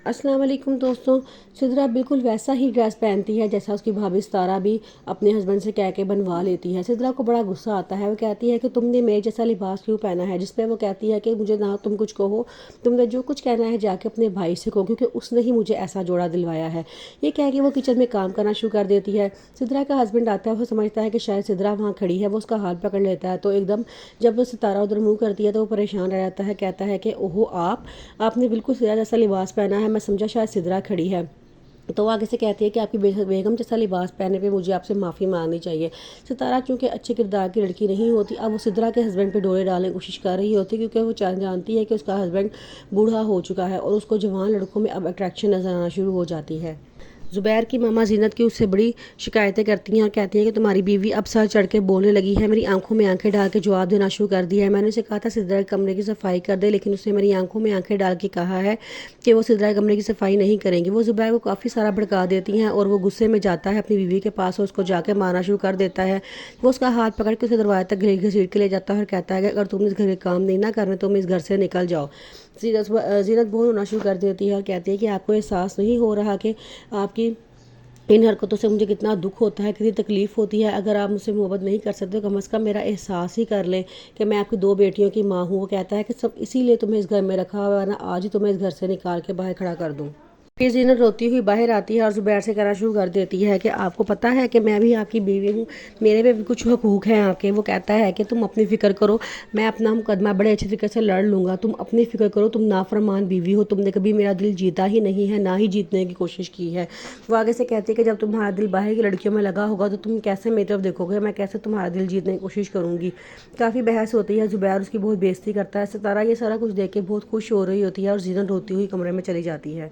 अस्सलाम वालेकुम दोस्तों। सिद्रा बिल्कुल वैसा ही ड्रेस पहनती है जैसा उसकी भाभी सितारा भी अपने हस्बैंड से कह के बनवा लेती है। सिद्रा को बड़ा गुस्सा आता है। वो कहती है कि तुमने मेरे जैसा लिबास क्यों पहना है, जिस पे वो कहती है कि मुझे ना तुम कुछ कहो, तुमने जो कुछ कहना है जाके अपने भाई से कहो, क्योंकि उसने ही मुझे ऐसा जोड़ा दिलवाया है। ये कह के वो किचन में काम करना शुरू कर देती है। सिद्रा का हस्बैंड आता है, वो समझता है कि शायद सिद्रा वहाँ खड़ी है, वो उसका हाथ पकड़ लेता है। तो एकदम जब वो सितारा उधर मुँह करती है तो वो परेशान रह जाता है। कहता है कि ओहो, आपने बिल्कुल सिरा जैसा लिबास पहना है, मैं समझा शायद सिदरा खड़ी है। तो वो आगे से कहती है कि आपकी बेगम जैसा लिबास पहने पे मुझे आपसे माफ़ी मांगनी चाहिए। सितारा चूंकि अच्छे किरदार की लड़की नहीं होती, अब वो सिद्रा के हस्बैंड पे डोरे डालने की कोशिश कर रही होती, क्योंकि वो जानती है कि उसका हस्बैंड बूढ़ा हो चुका है और उसको जवान लड़कों में अब अट्रैक्शन नज़र आना शुरू हो जाती है। ज़ुबैर की मामा जीनत की उससे बड़ी शिकायतें करती हैं और कहती हैं कि तुम्हारी बीवी अब सर चढ़ के बोलने लगी है, मेरी आंखों में आंखें डाल के जवाब देना शुरू कर दिया है। मैंने उसे कहा था सिद्रा के कमरे की सफाई कर दे, लेकिन उसने मेरी आंखों में आंखें डाल के कहा है कि वो सिद्रा के कमरे की सफाई नहीं करेंगी। वो ज़ुबैर को काफ़ी सारा भड़का देती हैं और वो गुस्से में जाता है अपनी बीवी के पास और उसको जाके मारना शुरू कर देता है। वो उसका हाथ पकड़ के उसे दरवाजे तक घसीट के ले जाता है और कहता है कि अगर तुम इस घर के काम नहीं ना करने तुम इस घर से निकल जाओ। जीनत बहुत रोना शुरू कर देती है और कहती है कि आपको एहसास नहीं हो रहा कि आपकी इन हरकतों से मुझे कितना दुख होता है, कितनी तकलीफ़ होती है। अगर आप मुझसे मोहब्बत नहीं कर सकते तो कम से कम मेरा एहसास ही कर लें कि मैं आपकी दो बेटियों की माँ हूँ। वो कहता है कि सब इसीलिए तुम्हें इस घर में रखा हुआ है ना, आज ही तुम्हें इस घर से निकाल के बाहर खड़ा कर दूँ। फिर जीनत रोती हुई बाहर आती है और ज़ुबैर से कहना शुरू कर देती है कि आपको पता है कि मैं भी आपकी बीवी हूँ, मेरे पे भी कुछ हकूक़ हैं आपके। वो कहता है कि तुम अपनी फ़िक्र करो, मैं अपना मुकदमा बड़े अच्छे तरीके से लड़ लूँगा, तुम अपनी फ़िक्र करो, तुम नाफरमान बीवी हो, तुमने कभी मेरा दिल जीता ही नहीं है, ना ही जीतने की कोशिश की है। वो आगे से कहती है कि जब तुम्हारा दिल बाहर की लड़कियों में लगा होगा तो तुम कैसे मेरी तरफ देखोगे, मैं कैसे तुम्हारा दिल जीतने की कोशिश करूँगी। काफ़ी बहस होती है, ज़ुबैर उसकी बहुत बेइज्जती करता है। सितारा ये सारा कुछ देख के बहुत खुश हो रही होती है और जीनत रोती हुई कमरे में चली जाती है।